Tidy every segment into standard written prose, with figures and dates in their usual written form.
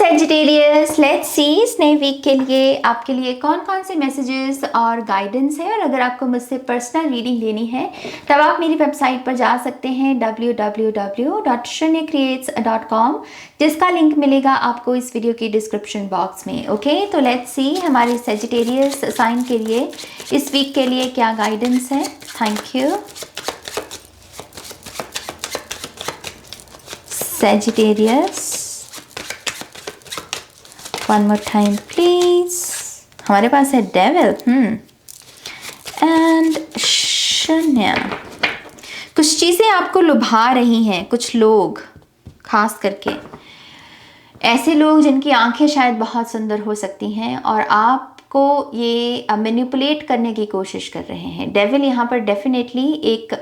Sagittarius, let's see इस नए week के लिए आपके लिए कौन कौन से मैसेजेस और गाइडेंस है। और अगर आपको मुझसे पर्सनल रीडिंग लेनी है तब आप मेरी वेबसाइट पर जा सकते हैं www.shrenyacreates.com, जिसका लिंक मिलेगा आपको इस वीडियो की डिस्क्रिप्शन बॉक्स में। ओके, तो लेट्स सी हमारे सेजिटेरियस साइन के लिए इस वीक के लिए क्या गाइडेंस है। Thank you. Sagittarius, one more time please. हमारे पास है डेविल एंड शून्य। कुछ चीज़ें आपको लुभा रही हैं, कुछ लोग, खास करके ऐसे लोग जिनकी आंखें शायद बहुत सुंदर हो सकती हैं और आपको ये मैनिपुलेट करने की कोशिश कर रहे हैं। डेविल यहाँ पर डेफिनेटली एक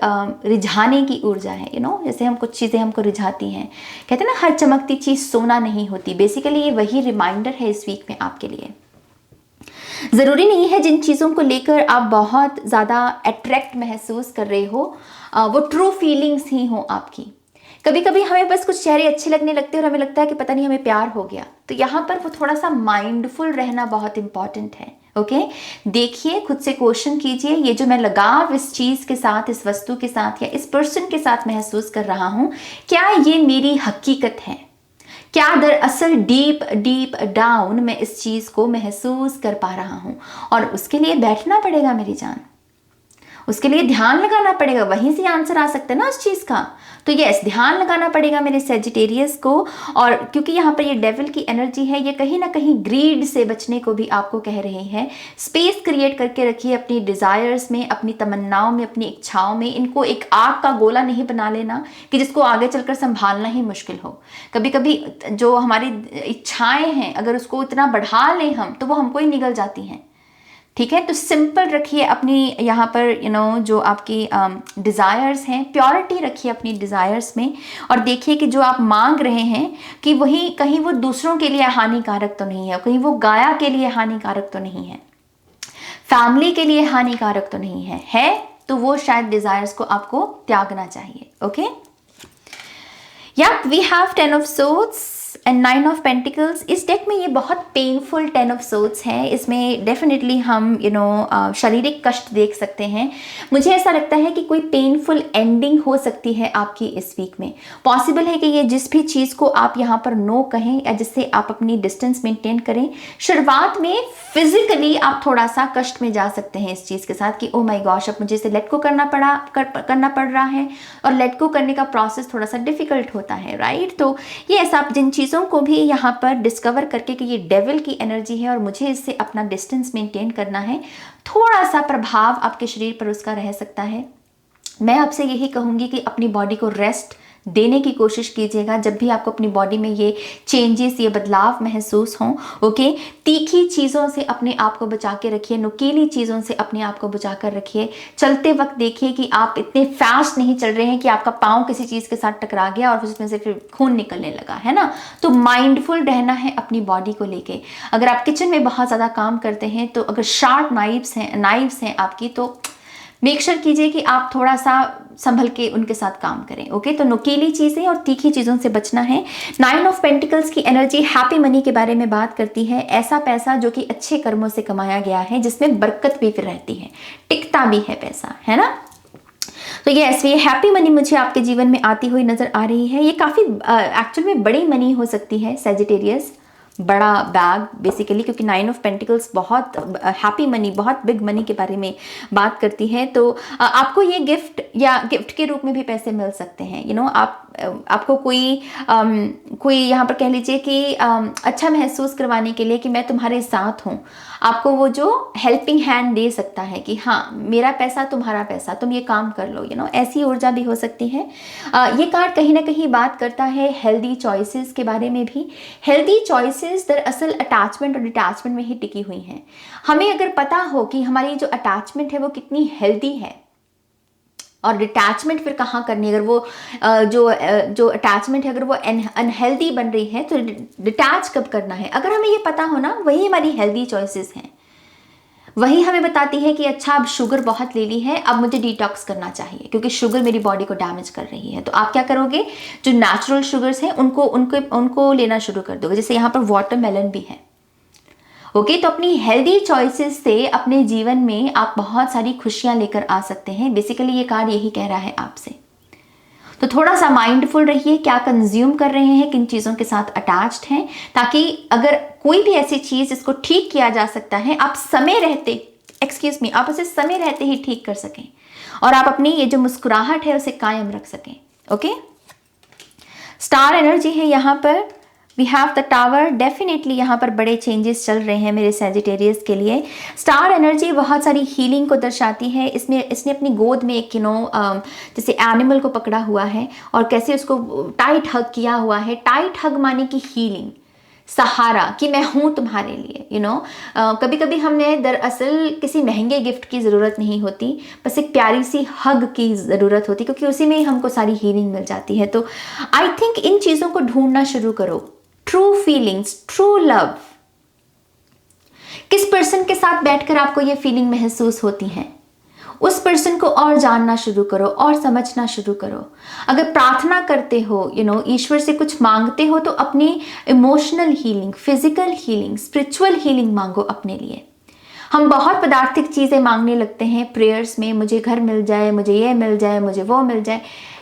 रिझाने की ऊर्जा है। जैसे हम कुछ चीज़ें हमको रिझाती हैं, कहते हैं ना हर चमकती चीज़ सोना नहीं होती। बेसिकली ये वही रिमाइंडर है इस वीक में आपके लिए। ज़रूरी नहीं है जिन चीज़ों को लेकर आप बहुत ज़्यादा अट्रैक्ट महसूस कर रहे हो वो ट्रू फीलिंग्स ही हो आपकी। कभी कभी हमें बस कुछ चेहरे अच्छे लगने लगते हैं और हमें लगता है कि पता नहीं हमें प्यार हो गया। तो यहाँ पर वो थोड़ा सा माइंडफुल रहना बहुत इंपॉर्टेंट है। ओके, देखिए, खुद से क्वेश्चन कीजिए, ये जो मैं लगाव इस चीज़ के साथ, इस वस्तु के साथ या इस पर्सन के साथ महसूस कर रहा हूँ, क्या ये मेरी हकीकत है? क्या दरअसल डीप डीप डाउन मैं इस चीज़ को महसूस कर पा रहा हूँ? और उसके लिए बैठना पड़ेगा मेरी जान, उसके लिए ध्यान लगाना पड़ेगा। वहीं से आंसर आ सकता है ना उस चीज़ का। तो यस, ध्यान लगाना पड़ेगा मेरे सेजिटेरियस को। और क्योंकि यहाँ पर ये डेविल की एनर्जी है, ये कहीं ना कहीं ग्रीड से बचने को भी आपको कह रहे हैं। स्पेस क्रिएट करके रखिए अपनी डिज़ायर्स में, अपनी तमन्नाओं में, अपनी इच्छाओं में। इनको एक आग का गोला नहीं बना लेना कि जिसको आगे चलकर संभालना ही मुश्किल हो। कभी कभी जो हमारी इच्छाएं हैं, अगर उसको इतना बढ़ा लें हम, तो वो हमको ही निगल जाती हैं। ठीक है, तो सिंपल रखिए अपनी यहाँ पर जो आपकी डिज़ायर्स हैं, प्योरिटी रखिए अपनी डिज़ायर्स में। और देखिए कि जो आप मांग रहे हैं कि वही कहीं वो दूसरों के लिए हानिकारक तो नहीं है, कहीं वो गाया के लिए हानिकारक तो नहीं है, फैमिली के लिए हानिकारक तो नहीं है तो वो शायद डिज़ायर्स को आपको त्यागना चाहिए। ओके, या we have 10 of swords and 9 of pentacles. इस डेक में ये बहुत पेनफुल 10 ऑफ सोर्ड्स है। इसमें डेफिनेटली हम शारीरिक कष्ट देख सकते हैं। मुझे ऐसा लगता है कि कोई पेनफुल एंडिंग हो सकती है आपकी इस वीक में। पॉसिबल है कि ये जिस भी चीज़ को आप यहाँ पर नो कहें या जिससे आप अपनी डिस्टेंस मेंटेन करें, शुरुआत में फिजिकली आप थोड़ा सा कष्ट में जा सकते हैं इस चीज़ के साथ कि ओ माय गॉश, अब मुझे इसे लेट को करना पड़ रहा है। और लेट को करने का प्रोसेस थोड़ा सा डिफिकल्ट होता है, राइट। तो ये ऐसा आप जिन चीज़ों को भी यहाँ पर डिस्कवर करके कि ये डेविल की एनर्जी है और मुझे इससे अपना डिस्टेंस मेंटेन करना है, थोड़ा सा प्रभाव आपके शरीर पर उसका रह सकता है। मैं आपसे यही कहूँगी कि अपनी बॉडी को रेस्ट देने की कोशिश कीजिएगा जब भी आपको अपनी बॉडी में ये चेंजेस, ये बदलाव महसूस हों। ओके, तीखी चीज़ों से अपने आप को बचा के रखिए, नुकीली चीज़ों से अपने आप को बचा कर रखिए। चलते वक्त देखिए कि आप इतने फास्ट नहीं चल रहे हैं कि आपका पाँव किसी चीज़ के साथ टकरा गया और उसमें से फिर खून निकलने लगा, है ना। तो माइंडफुल रहना है अपनी बॉडी को लेके। अगर आप किचन में बहुत ज़्यादा काम करते हैं तो अगर शार्प नाइफ्स हैं आपकी, तो मेक श्योर कीजिए कि आप थोड़ा सा संभल के उनके साथ काम करें। ओके, तो नुकीली चीज़ें और तीखी चीज़ों से बचना है। 9 ऑफ पेंटिकल्स की एनर्जी हैप्पी मनी के बारे में बात करती है। ऐसा पैसा जो कि अच्छे कर्मों से कमाया गया है, जिसमें बरकत भी फिर रहती है, टिकता भी है पैसा, है ना। तो ये हैप्पी मनी मुझे आपके जीवन में आती हुई नजर आ रही है। ये काफ़ी एक्चुअल में बड़ी मनी हो सकती है सेजिटेरियस, बड़ा बैग बेसिकली, क्योंकि 9 ऑफ पेंटिकल्स बहुत हैप्पी मनी, बहुत बिग मनी के बारे में बात करती है। तो आपको ये गिफ्ट के रूप में भी पैसे मिल सकते हैं। आपको कोई यहाँ पर कह लीजिए कि अच्छा महसूस करवाने के लिए कि मैं तुम्हारे साथ हूँ, आपको वो जो हेल्पिंग हैंड दे सकता है कि हाँ, मेरा पैसा तुम्हारा पैसा, तुम ये काम कर लो। ऐसी ऊर्जा भी हो सकती है। ये कार्ड कहीं ना कहीं बात करता है हेल्दी चॉइसेस के बारे में भी। हेल्दी चॉइसेस दरअसल अटैचमेंट और डिटैचमेंट में ही टिकी हुई हैं। हमें अगर पता हो कि हमारी जो अटैचमेंट है वो कितनी हेल्दी है और डिटैचमेंट फिर कहाँ करनी है, अगर वो जो अटैचमेंट है अगर वो अनहेल्दी बन रही है तो डिटैच कब करना है, अगर हमें ये पता हो ना, वही हमारी हेल्दी चॉइसेस हैं। वही हमें बताती है कि अच्छा अब शुगर बहुत ले ली है, अब मुझे डिटॉक्स करना चाहिए क्योंकि शुगर मेरी बॉडी को डैमेज कर रही है। तो आप क्या करोगे, जो नेचुरल शुगर्स हैं उनको उनको उनको लेना शुरू कर दोगे। जैसे यहाँ पर वाटरमेलन भी है। ओके, तो अपनी हेल्दी चॉइसेस से अपने जीवन में आप बहुत सारी खुशियां लेकर आ सकते हैं। बेसिकली ये कार्ड यही कह रहा है आपसे। तो थोड़ा सा माइंडफुल रहिए, क्या कंज्यूम कर रहे हैं, किन चीज़ों के साथ अटैच्ड हैं, ताकि अगर कोई भी ऐसी चीज़ जिसको ठीक किया जा सकता है, आप समय रहते आप उसे समय रहते ही ठीक कर सकें और आप अपनी ये जो मुस्कुराहट है उसे कायम रख सकें। ओके, स्टार एनर्जी है यहाँ पर। We have the tower. Definitely यहाँ पर बड़े चेंजेस चल रहे हैं मेरे सैजिटेरियस के लिए। स्टार एनर्जी बहुत सारी हीलिंग को दर्शाती है। इसने अपनी गोद में एक जैसे एनिमल को पकड़ा हुआ है और कैसे उसको टाइट हग किया हुआ है। टाइट हग माने की हीलिंग, सहारा, कि मैं हूँ तुम्हारे लिए। कभी कभी हमें दरअसल किसी महंगे गिफ्ट की ज़रूरत नहीं होती, बस एक प्यारी सी हग की ज़रूरत होती, क्योंकि उसी में ही हमको सारी हीलिंग मिल जाती है। तो आई थिंक इन चीज़ों को ढूंढना शुरू करो। ट्रू फीलिंग्स, ट्रू लव, किस पर्सन के साथ बैठकर आपको ये फीलिंग महसूस होती है, उस पर्सन को और जानना शुरू करो और समझना शुरू करो। अगर प्रार्थना करते हो, ईश्वर से कुछ मांगते हो, तो अपनी emotional healing, physical healing, spiritual healing मांगो अपने लिए। हम बहुत पदार्थिक चीज़ें मांगने लगते हैं प्रेयर्स में, मुझे घर मिल जाए, मुझे ये मिल जाए, मुझे वो मिल जाए।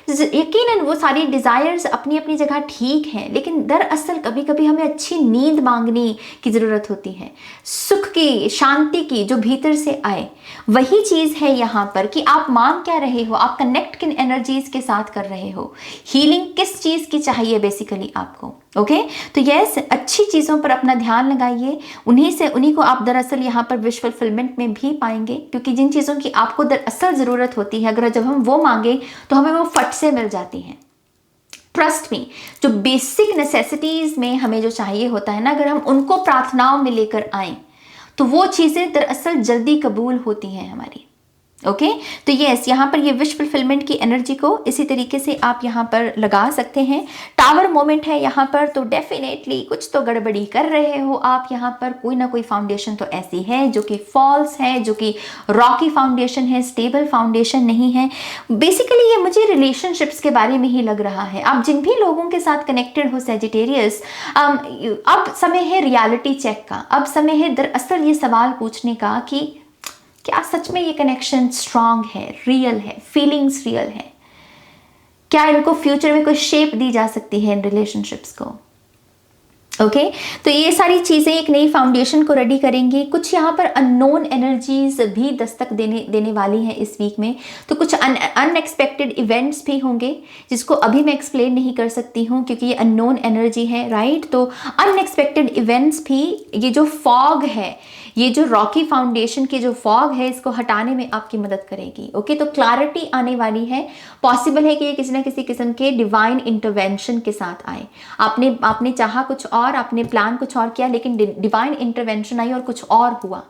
यकीनन वो सारी डिज़ायर्स अपनी अपनी जगह ठीक हैं, लेकिन दरअसल कभी कभी हमें अच्छी नींद मांगने की ज़रूरत होती है, सुख की, शांति की, जो भीतर से आए। वही चीज़ है यहाँ पर कि आप मांग क्या रहे हो, आप कनेक्ट किन एनर्जीज के साथ कर रहे हो, हीलिंग किस चीज़ की चाहिए बेसिकली आपको। ओके, तो यस, अच्छी चीज़ों पर अपना ध्यान लगाइए। उन्हीं को आप दरअसल यहाँ पर विश फुलफिलमेंट में भी पाएंगे, क्योंकि जिन चीज़ों की आपको दरअसल ज़रूरत होती है, अगर जब हम वो मांगे तो हमें वो फट से मिल जाती हैं। ट्रस्ट मी, जो बेसिक नेसेसिटीज़ में हमें जो चाहिए होता है ना, अगर हम उनको प्रार्थनाओं में लेकर आए तो वो चीज़ें दरअसल जल्दी कबूल होती हैं हमारी। ओके, तो यस, यहाँ पर ये विश फुलफिलमेंट की एनर्जी को इसी तरीके से आप यहाँ पर लगा सकते हैं। टावर मोमेंट है यहाँ पर, तो डेफिनेटली कुछ तो गड़बड़ी कर रहे हो आप यहाँ पर। कोई ना कोई फाउंडेशन तो ऐसी है जो कि फॉल्स है, जो कि रॉकी फाउंडेशन है, स्टेबल फाउंडेशन नहीं है। बेसिकली ये मुझे रिलेशनशिप्स के बारे में ही लग रहा है। आप जिन भी लोगों के साथ कनेक्टेड हो सैजिटेरियस, अब समय है रियलिटी चेक का। अब समय है दरअसल ये सवाल पूछने का कि क्या सच में ये कनेक्शन स्ट्रांग है, रियल है, फीलिंग्स रियल है, क्या इनको फ्यूचर में कोई शेप दी जा सकती है इन रिलेशनशिप्स को। ओके, तो ये सारी चीज़ें एक नई फाउंडेशन को रेडी करेंगी। कुछ यहाँ पर अननोन एनर्जीज भी दस्तक देने वाली हैं इस वीक में। तो कुछ अनएक्सपेक्टेड इवेंट्स भी होंगे जिसको अभी मैं एक्सप्लेन नहीं कर सकती हूँ, क्योंकि ये अननोन एनर्जी है, राइट। तो अनएक्सपेक्टेड इवेंट्स भी, ये जो फॉग है, ये जो रॉकी फाउंडेशन की जो फॉग है, इसको हटाने में आपकी मदद करेगी। ओके, तो क्लैरिटी आने वाली है। पॉसिबल है कि ये किसी ना किसी किस्म के डिवाइन इंटरवेंशन के साथ आए। आपने चाहा कुछ और, आपने प्लान कुछ और किया, लेकिन डिवाइन इंटरवेंशन आई और कुछ और हुआ,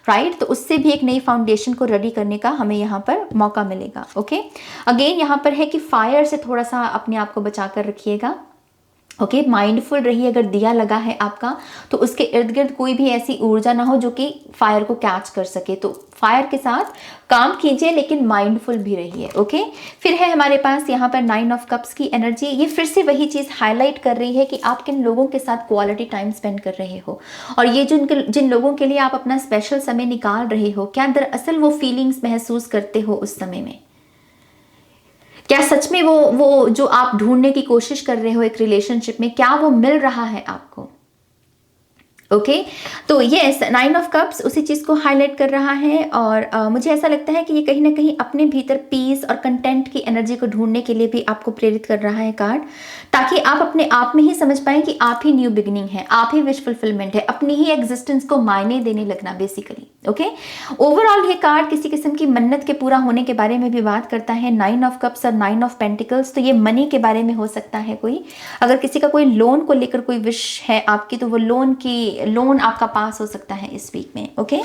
राइट। तो उससे भी एक नई फाउंडेशन को रेडी करने का हमें यहाँ पर मौका मिलेगा। ओके, अगेन यहाँ पर है कि फायर से थोड़ा सा अपने आप को बचा कर रखिएगा। ओके, माइंडफुल रहिए। अगर दिया लगा है आपका, तो उसके इर्द गिर्द कोई भी ऐसी ऊर्जा ना हो जो कि फायर को कैच कर सके। तो फायर के साथ काम कीजिए, लेकिन माइंडफुल भी रहिए। ओके, फिर है हमारे पास यहाँ पर 9 ऑफ कप्स की एनर्जी। ये फिर से वही चीज़ हाईलाइट कर रही है कि आप किन लोगों के साथ क्वालिटी टाइम स्पेंड कर रहे हो, और ये जिन लोगों के लिए आप अपना स्पेशल समय निकाल रहे हो, क्या दरअसल वो फीलिंग्स महसूस करते हो उस समय में। क्या सच में वो जो आप ढूंढने की कोशिश कर रहे हो एक रिलेशनशिप में, क्या वो मिल रहा है आपको। ओके, तो यस, 9 ऑफ कप्स उसी चीज़ को हाईलाइट कर रहा है। और मुझे ऐसा लगता है कि ये कहीं ना कहीं अपने भीतर पीस और कंटेंट की एनर्जी को ढूंढने के लिए भी आपको प्रेरित कर रहा है कार्ड, ताकि आप अपने आप में ही समझ पाएं कि आप ही न्यू बिगिनिंग है, आप ही विश फुलफिलमेंट है, अपनी ही एग्जिस्टेंस को मायने देने लगना बेसिकली। ओके, ओवरऑल ये कार्ड किसी किस्म की मन्नत के पूरा होने के बारे में भी बात करता है। 9 ऑफ कप्स और 9 ऑफ पेंटिकल्स, तो ये मनी के बारे में हो सकता है। कोई अगर किसी का कोई लोन को लेकर कोई विश है आपकी, तो वो लोन आपका पास हो सकता है इस वीक में। ओके,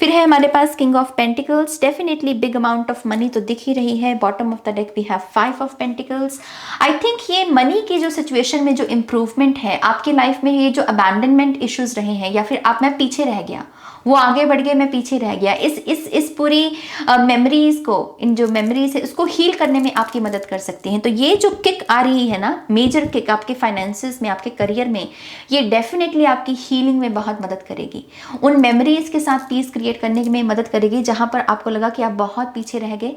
फिर है हमारे पास king of pentacles. Definitely big amount of money तो दिख ही रही है। Bottom of the deck we have 5 of pentacles. I think ये मनी की जो सिचुएशन में जो इम्प्रूवमेंट है आपकी लाइफ में, ये जो अबैंडनमेंट इश्यूज रहे हैं, या फिर आप मैं पीछे रह गया, वो आगे बढ़ गए, मैं पीछे रह गया, इस पूरी मेमोरीज को, इन जो मेमोरीज है उसको हील करने में आपकी मदद कर सकती हैं। तो ये जो किक आ रही है ना, मेजर किक आपके फाइनेंसेस में, आपके करियर में, ये डेफिनेटली आपकी हीलिंग में बहुत मदद करेगी। उन मेमोरीज के साथ पीस क्रिएट करने में मदद करेगी जहां पर आपको लगा कि आप बहुत पीछे रह गए,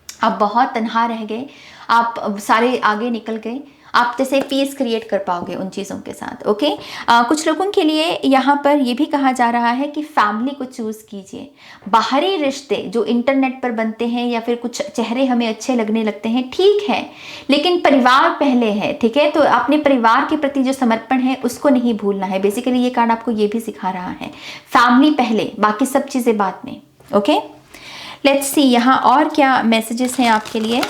आप बहुत तन्हा रह गए, आप सारे आगे निकल गए, आप जैसे पीस क्रिएट कर पाओगे उन चीज़ों के साथ। ओके, कुछ लोगों के लिए यहाँ पर ये भी कहा जा रहा है कि फैमिली को चूज़ कीजिए। बाहरी रिश्ते जो इंटरनेट पर बनते हैं या फिर कुछ चेहरे हमें अच्छे लगने लगते हैं, ठीक है, लेकिन परिवार पहले है, ठीक है। तो अपने परिवार के प्रति जो समर्पण है उसको नहीं भूलना है। बेसिकली ये कार्ड आपको ये भी सिखा रहा है, फैमिली पहले, बाकी सब चीज़ें बाद में। ओके, लेट्स सी यहाँ और क्या मैसेजेस हैं आपके लिए।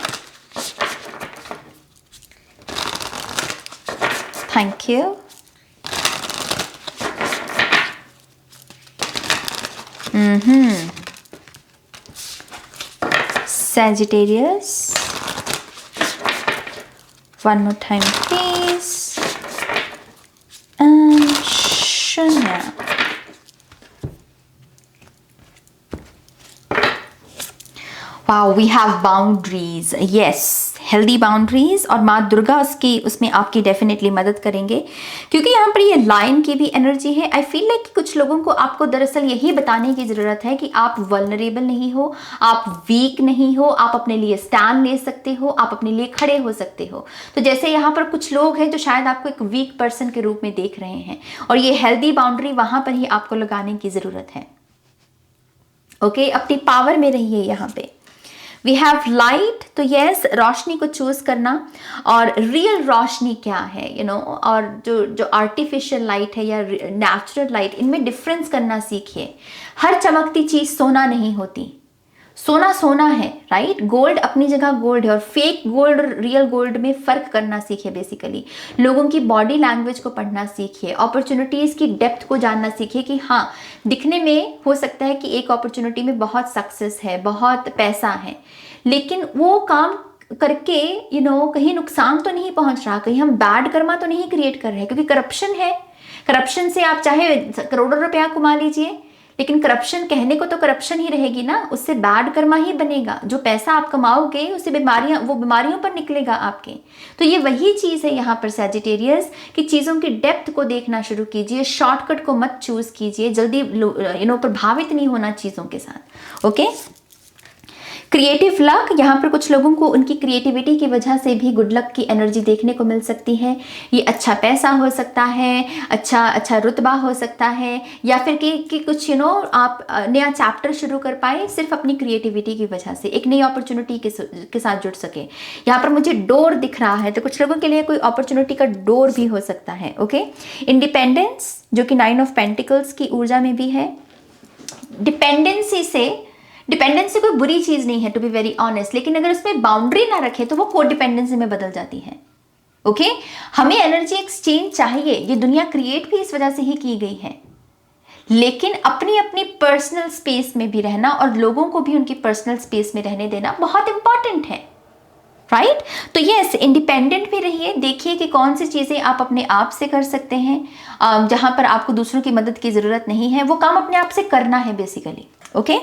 Thank you. Sagittarius, one more time please, and Shanya. Wow, we have boundaries. Yes, healthy boundaries, और माँ दुर्गा उसमें आपकी डेफिनेटली मदद करेंगे, क्योंकि यहाँ पर ये लाइन की भी एनर्जी है। आई फील लाइक कुछ लोगों को आपको दरअसल यही बताने की ज़रूरत है कि आप वल्नरेबल नहीं हो, आप वीक नहीं हो, आप अपने लिए स्टैंड ले सकते हो, आप अपने लिए खड़े हो सकते हो। तो जैसे यहाँ पर कुछ लोग हैं जो शायद आपको एक वीक पर्सन के रूप में देख रहे हैं, और ये हेल्दी बाउंड्री वहाँ पर ही आपको लगाने की ज़रूरत है। ओके, अपनी पावर में रहिए। यहाँ पे वी हैव लाइट, तो यस, रोशनी को चूज करना, और रियल रोशनी क्या है, यू नो, और जो आर्टिफिशियल लाइट है या नेचुरल लाइट, इनमें डिफरेंस करना सीखिए। हर चमकती चीज सोना नहीं होती, सोना सोना है, राइट। गोल्ड अपनी जगह गोल्ड है, और फेक गोल्ड और रियल गोल्ड में फर्क करना सीखिए। बेसिकली लोगों की बॉडी लैंग्वेज को पढ़ना सीखिए, अपॉर्चुनिटीज की डेप्थ को जानना सीखिए कि हाँ, दिखने में हो सकता है कि एक अपॉर्चुनिटी में बहुत सक्सेस है, बहुत पैसा है, लेकिन वो काम करके कहीं नुकसान तो नहीं पहुंच रहा, कहीं हम बैड कर्मा तो नहीं क्रिएट कर रहे, क्योंकि करप्शन है। करप्शन से आप चाहे करोड़ों रुपया कमा लीजिए, लेकिन करप्शन, कहने को तो करप्शन ही रहेगी ना, उससे बैड कर्मा ही बनेगा। जो पैसा आप कमाओगे उससे बीमारियों पर निकलेगा आपके। तो ये वही चीज़ है यहाँ पर सैजिटेरियस, कि चीज़ों की डेप्थ को देखना शुरू कीजिए, शॉर्टकट को मत चूज कीजिए, जल्दी प्रभावित नहीं होना चीज़ों के साथ। ओके, क्रिएटिव लक, यहाँ पर कुछ लोगों को उनकी क्रिएटिविटी की वजह से भी गुड लक की एनर्जी देखने को मिल सकती है। ये अच्छा पैसा हो सकता है, अच्छा रुतबा हो सकता है, या फिर कि कुछ आप नया चैप्टर शुरू कर पाए सिर्फ अपनी क्रिएटिविटी की वजह से, एक नई अपॉर्चुनिटी के साथ जुड़ सके। यहाँ पर मुझे डोर दिख रहा है, तो कुछ लोगों के लिए कोई अपॉर्चुनिटी का डोर भी हो सकता है। ओके, इंडिपेंडेंस, जो कि 9 ऑफ पेंटिकल्स की ऊर्जा में भी है। डिपेंडेंसी कोई बुरी चीज नहीं है, टू बी वेरी ऑनेस्ट, लेकिन अगर उसमें बाउंड्री ना रखे तो वो कोड डिपेंडेंसी में बदल जाती है। ओके, हमें एनर्जी एक्सचेंज चाहिए, ये दुनिया क्रिएट भी इस वजह से ही की गई है, लेकिन अपनी अपनी पर्सनल स्पेस में भी रहना और लोगों को भी उनकी पर्सनल स्पेस में रहने देना बहुत इंपॉर्टेंट है, राइट। तो यस, इंडिपेंडेंट भी रहिए, देखिए कि कौन सी चीज़ें आप अपने आप से कर सकते हैं, जहां पर आपको दूसरों की मदद की ज़रूरत नहीं है, वो काम अपने आप से करना है बेसिकली। ओके,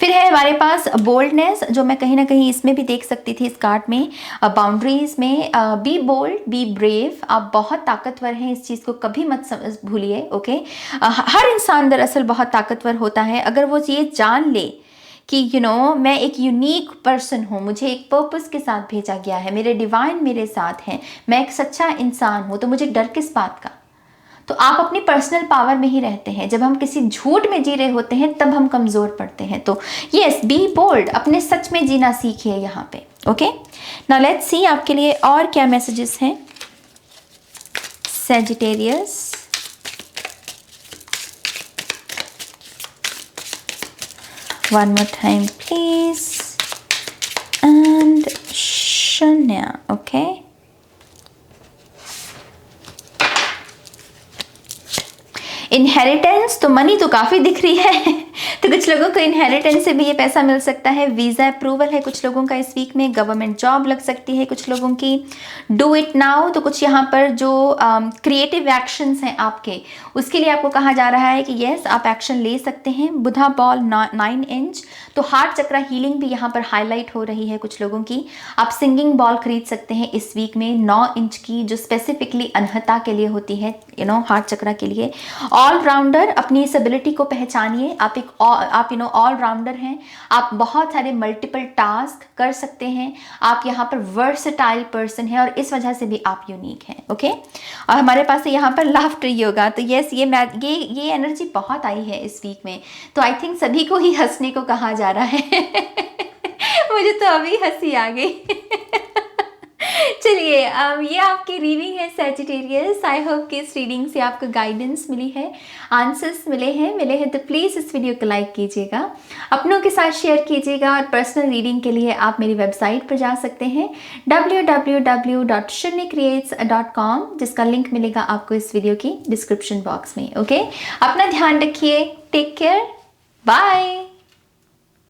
फिर है हमारे पास बोल्डनेस, जो मैं कहीं ना कहीं इसमें भी देख सकती थी इस कार्ड में। बाउंड्रीज में बी बोल्ड, बी ब्रेव, आप बहुत ताकतवर हैं, इस चीज़ को कभी मत भूलिए। ओके, हर इंसान दरअसल बहुत ताकतवर होता है अगर वो ये जान ले कि मैं एक यूनिक पर्सन हूँ, मुझे एक पर्पस के साथ भेजा गया है, मेरे डिवाइन मेरे साथ हैं, मैं एक सच्चा इंसान हूँ, तो मुझे डर किस बात का। तो आप अपनी पर्सनल पावर में ही रहते हैं। जब हम किसी झूठ में जी रहे होते हैं तब हम कमज़ोर पड़ते हैं। तो यस, बी बोल्ड, अपने सच में जीना सीखिए यहाँ पे। ओके, नाउ लेट्स सी आपके लिए और क्या मैसेजेस हैं Sagittarius. One more time please, and शन्या। ओके, इनहेरिटेंस, तो मनी तो काफ़ी दिख रही है, तो कुछ लोगों को इनहेरिटेंस से भी ये पैसा मिल सकता है, वीज़ा अप्रूवल है कुछ लोगों का इस वीक में, गवर्नमेंट जॉब लग सकती है कुछ लोगों की, डू इट नाउ। तो कुछ यहाँ पर जो क्रिएटिव एक्शंस हैं आपके, उसके लिए आपको कहा जा रहा है कि यस आप एक्शन ले सकते हैं। बुधा बॉल 9 इंच, तो हार्ट चक्रा हीलिंग भी यहाँ पर हाईलाइट हो रही है कुछ लोगों की। आप सिंगिंग बॉल खरीद सकते हैं इस वीक में 9 इंच की, जो स्पेसिफिकली अनहता के लिए होती है, हार्ट चक्रा के लिए। ऑलराउंडर, अपनी इस एबिलिटी को पहचानिए, आप ऑलराउंडर हैं, आप बहुत सारे मल्टीपल टास्क कर सकते हैं, आप यहाँ पर वर्सेटाइल पर्सन है और इस वजह से भी आप यूनिक हैं। ओके, और हमारे पास यहाँ पर लाफ्टर योगा, तो यस ये एनर्जी बहुत आई है इस वीक में, तो आई थिंक सभी को ही हंसने को कहा जा रहा है मुझे तो अभी हंसी आ गई चलिए, ये आपकी रीडिंग है सैजिटेरियस। आई होप कि इस रीडिंग से आपको गाइडेंस मिली है, आंसर्स मिले हैं तो प्लीज़ इस वीडियो को लाइक कीजिएगा, अपनों के साथ शेयर कीजिएगा, और पर्सनल रीडिंग के लिए आप मेरी वेबसाइट पर जा सकते हैं www.shunnycreates.com, जिसका लिंक मिलेगा आपको इस वीडियो की डिस्क्रिप्शन बॉक्स में। ओके, अपना ध्यान रखिए, टेक केयर, बाय।